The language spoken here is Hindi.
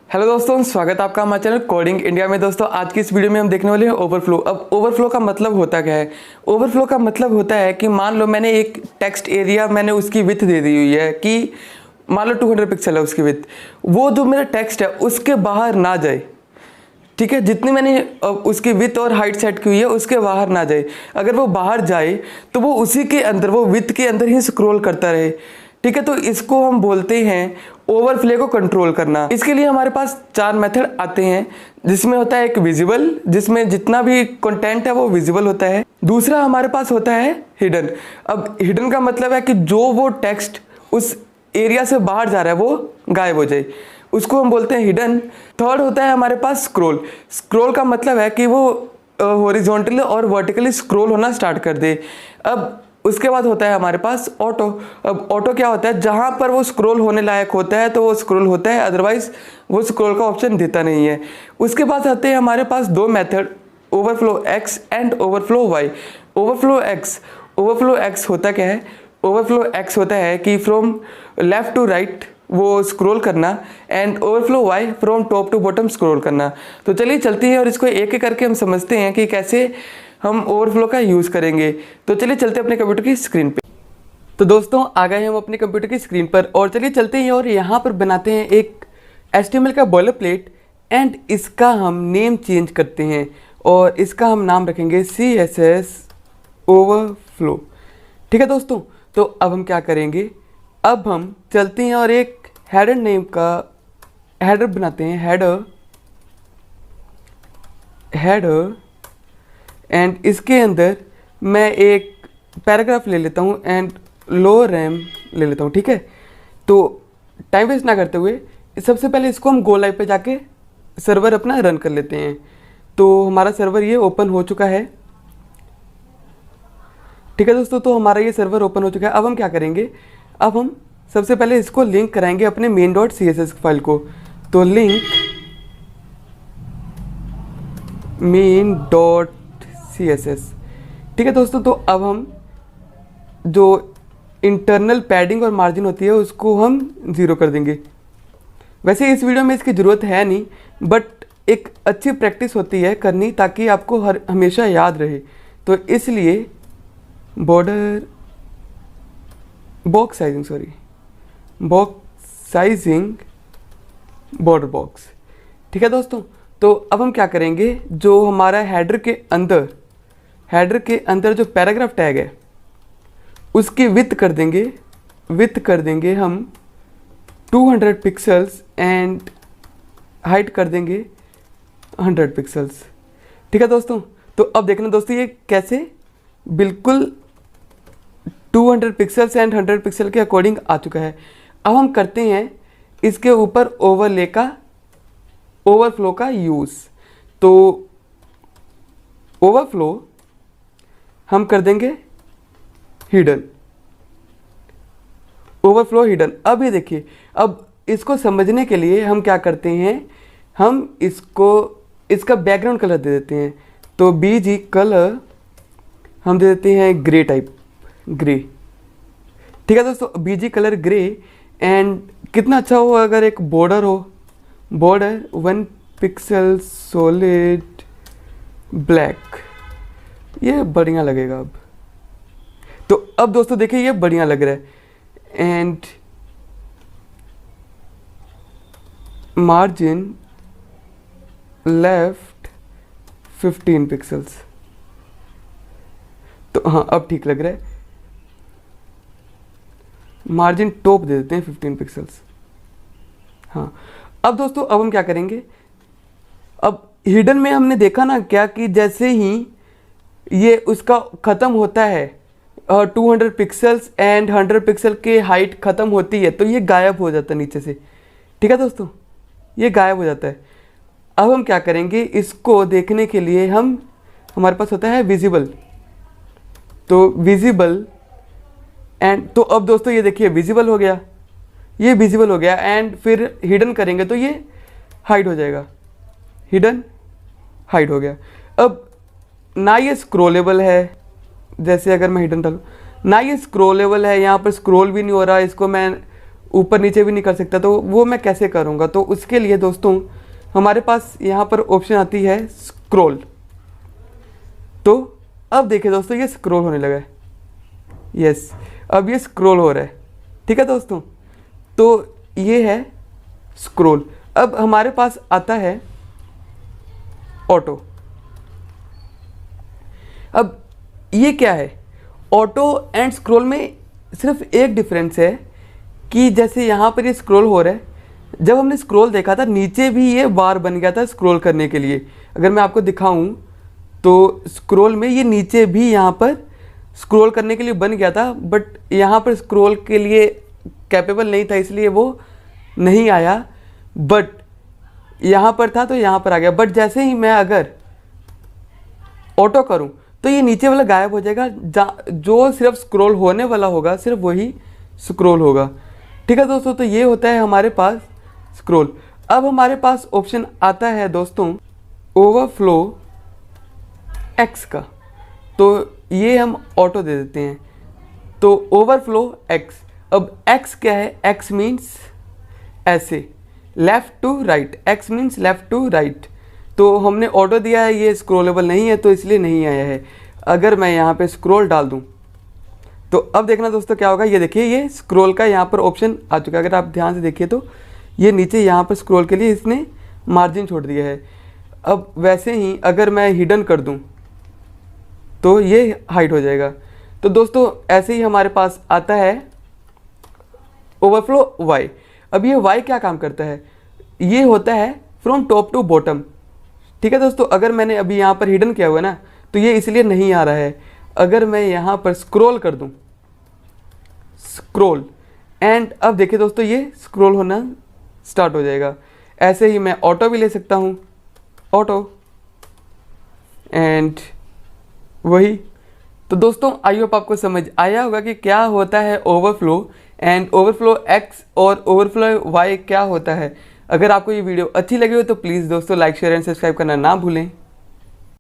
हेलो दोस्तों, स्वागत है आपका हमारे चैनल कोडिंग इंडिया में। दोस्तों आज की इस वीडियो में हम देखने वाले हैं ओवरफ्लो। अब ओवरफ्लो का मतलब होता क्या है? ओवरफ्लो का मतलब होता है कि मान लो मैंने एक टेक्स्ट एरिया मैंने उसकी विड्थ दे दी हुई है कि मान लो 200 पिक्सल है उसकी विड्थ, वो जो मेरा टेक्स्ट है उसके बाहर ना जाए। ठीक है, जितनी मैंने उसकी विड्थ और हाइट सेट की हुई है उसके बाहर ना जाए। अगर वो बाहर जाए तो वो उसी के अंदर, वो विड्थ के अंदर ही स्क्रॉल करता रहे। ठीक है, तो इसको हम बोलते हैं ओवरफ्लो को कंट्रोल करना। इसके लिए हमारे पास 4 मेथड आते हैं, जिसमें होता है एक विजिबल, जिसमें जितना भी कंटेंट है वो विजिबल होता है। दूसरा हमारे पास होता है हिडन। अब हिडन का मतलब है कि जो वो टेक्स्ट उस एरिया से बाहर जा रहा है वो गायब हो जाए, उसको हम बोलते हैं हिडन। थर्ड होता है हमारे पास स्क्रॉल। स्क्रॉल का मतलब है कि वो हॉरिजॉन्टली और वर्टिकली स्क्रॉल होना स्टार्ट कर दे। अब उसके बाद होता है हमारे पास ऑटो। अब ऑटो क्या होता है? जहाँ पर वो स्क्रॉल होने लायक होता है तो वो स्क्रॉल होता है, अदरवाइज वो स्क्रॉल का ऑप्शन देता नहीं है। उसके बाद आते हैं हमारे पास 2 method, overflow x and overflow y. Overflow x होता क्या है? ओवरफ्लो एक्स होता है कि फ्रॉम लेफ्ट टू राइट वो स्क्रॉल करना, and overflow y from top to bottom scroll करना। तो चलिए चलती है और इसको एक एक करके हम समझते हैं कि कैसे हम ओवरफ्लो का यूज़ करेंगे। तो चलिए चलते हैं अपने कंप्यूटर की स्क्रीन पे। तो दोस्तों आ गए हम अपने कंप्यूटर की स्क्रीन पर और चलिए चलते हैं और यहाँ पर बनाते हैं एक HTML का बॉयलर प्लेट, एंड इसका हम नेम चेंज करते हैं और इसका हम नाम रखेंगे CSS ओवरफ्लो। ठीक है दोस्तों, तो अब हम क्या करेंगे, अब हम चलते हैं और एक हेडर नेम का हेडर बनाते हैं, हेडर एंड इसके अंदर मैं एक पैराग्राफ ले लेता हूँ एंड लो रैम ले लेता हूँ। ठीक है, तो टाइम वेस्ट ना करते हुए सबसे पहले इसको हम गो लाइव पे जाके सर्वर अपना रन कर लेते हैं। तो हमारा सर्वर ये ओपन हो चुका है। ठीक है दोस्तों, तो हमारा ये सर्वर ओपन हो चुका है। अब हम क्या करेंगे, अब हम सबसे पहले इसको लिंक कराएंगे अपने main.css फाइल को। तो लिंक main.css। ठीक है दोस्तों, तो अब हम जो इंटरनल पैडिंग और मार्जिन होती है उसको हम 0 कर देंगे। वैसे इस वीडियो में इसकी ज़रूरत है नहीं, बट एक अच्छी प्रैक्टिस होती है करनी, ताकि आपको हमेशा याद रहे। तो इसलिए बॉक्स साइजिंग बॉर्डर बॉक्स। ठीक है दोस्तों, तो अब हम क्या करेंगे, जो हमारा हेडर के अंदर जो पैराग्राफ टैग है उसकी विड्थ कर देंगे हम 200 पिक्सल्स एंड हाइट कर देंगे 100 पिक्सल्स। ठीक है दोस्तों, तो अब देखना दोस्तों ये कैसे बिल्कुल 200 पिक्सल्स एंड 100 पिक्सल के अकॉर्डिंग आ चुका है। अब हम करते हैं इसके ऊपर ओवरफ्लो का यूज़। तो ओवरफ्लो हम कर देंगे हिडन, ओवरफ्लो हिडन। अब ये देखिए, अब इसको समझने के लिए हम क्या करते हैं, हम इसका बैकग्राउंड कलर दे देते हैं। तो BG कलर हम दे देते हैं ग्रे टाइप, ग्रे। ठीक है दोस्तों, BG कलर ग्रे। एंड कितना अच्छा हो अगर एक बॉर्डर हो, बॉर्डर 1 पिक्सल सॉलिड ब्लैक, ये बढ़िया लगेगा। अब तो अब दोस्तों देखिए ये बढ़िया लग रहा है। एंड मार्जिन लेफ्ट 15 पिक्सल्स, तो हाँ अब ठीक लग रहा है। मार्जिन टॉप दे देते हैं 15 पिक्सल्स। हाँ, अब दोस्तों अब हम क्या करेंगे, अब हिडन में हमने देखा ना क्या कि जैसे ही ये उसका ख़त्म होता है 200 पिक्सल्स एंड 100 पिक्सल के हाइट ख़त्म होती है तो ये गायब हो जाता है नीचे से। ठीक है दोस्तों, ये गायब हो जाता है। अब हम क्या करेंगे, इसको देखने के लिए हमारे पास होता है विजिबल। तो विजिबल एंड तो अब दोस्तों ये देखिए विजिबल हो गया, ये विजिबल हो गया। एंड फिर हिडन करेंगे तो ये हाइड हो जाएगा, हिडन हाइड हो गया। अब ना ये स्क्रोलेबल है, जैसे अगर मैं हिडन डालूँ ना ये स्क्रोलेबल है, यहाँ पर स्क्रोल भी नहीं हो रहा, इसको मैं ऊपर नीचे भी नहीं कर सकता, तो वो मैं कैसे करूँगा? तो उसके लिए दोस्तों हमारे पास यहाँ पर ऑप्शन आती है स्क्रॉल। तो अब देखिए दोस्तों ये स्क्रॉल होने लगा है, यस अब ये स्क्रॉल हो रहा है, ठीक है दोस्तों। तो ये है स्क्रॉल। अब हमारे पास आता है ऑटो। अब ये क्या है? ऑटो एंड स्क्रॉल में सिर्फ एक डिफरेंस है कि जैसे यहाँ पर ये स्क्रॉल हो रहा है, जब हमने स्क्रॉल देखा था नीचे भी ये बार बन गया था स्क्रॉल करने के लिए। अगर मैं आपको दिखाऊं तो स्क्रॉल में ये नीचे भी यहाँ पर स्क्रॉल करने के लिए बन गया था, बट यहाँ पर स्क्रॉल के लिए कैपेबल नहीं था, इसलिए वो नहीं आया। बट यहाँ पर था तो यहाँ पर आ गया। बट जैसे ही मैं अगर ऑटो करूँ तो ये नीचे वाला गायब हो जाएगा, जो सिर्फ स्क्रॉल होने वाला होगा सिर्फ वही स्क्रॉल होगा, ठीक है दोस्तों। तो ये होता है हमारे पास स्क्रॉल। अब हमारे पास ऑप्शन आता है दोस्तों ओवरफ्लो एक्स का, तो ये हम ऑटो दे देते हैं। तो ओवरफ्लो एक्स, अब एक्स क्या है? एक्स मीन्स ऐसे left to right, x means left to right. तो हमने ऑटो दिया है, ये स्क्रॉलेबल नहीं है तो इसलिए नहीं आया है। अगर मैं यहाँ पे स्क्रॉल डाल दूँ तो अब देखना दोस्तों क्या होगा। ये देखिए ये स्क्रॉल का यहाँ पर ऑप्शन आ चुका है। अगर आप ध्यान से देखिए तो ये नीचे यहाँ पर स्क्रॉल के लिए इसने मार्जिन छोड़ दिया है। अब वैसे ही अगर मैं हिडन कर दूँ तो ये हाइड हो जाएगा। तो दोस्तों ऐसे ही हमारे पास आता है ओवरफ्लो वाई। अब ये वाई क्या काम करता है? ये होता है फ्रॉम टॉप टू बॉटम, ठीक है दोस्तों। अगर मैंने अभी यहाँ पर हिडन किया हुआ है ना, तो ये इसलिए नहीं आ रहा है। अगर मैं यहाँ पर स्क्रॉल कर दूँ, स्क्रॉल, एंड अब देखिए दोस्तों ये स्क्रॉल होना स्टार्ट हो जाएगा। ऐसे ही मैं ऑटो भी ले सकता हूँ, ऑटो, एंड वही। तो दोस्तों आई होप आपको समझ आया होगा कि क्या होता है ओवरफ्लो एंड ओवरफ्लो एक्स और ओवरफ्लो वाई क्या होता है। अगर आपको ये वीडियो अच्छी लगी हो तो प्लीज़ दोस्तों लाइक शेयर एंड सब्सक्राइब करना ना भूलें।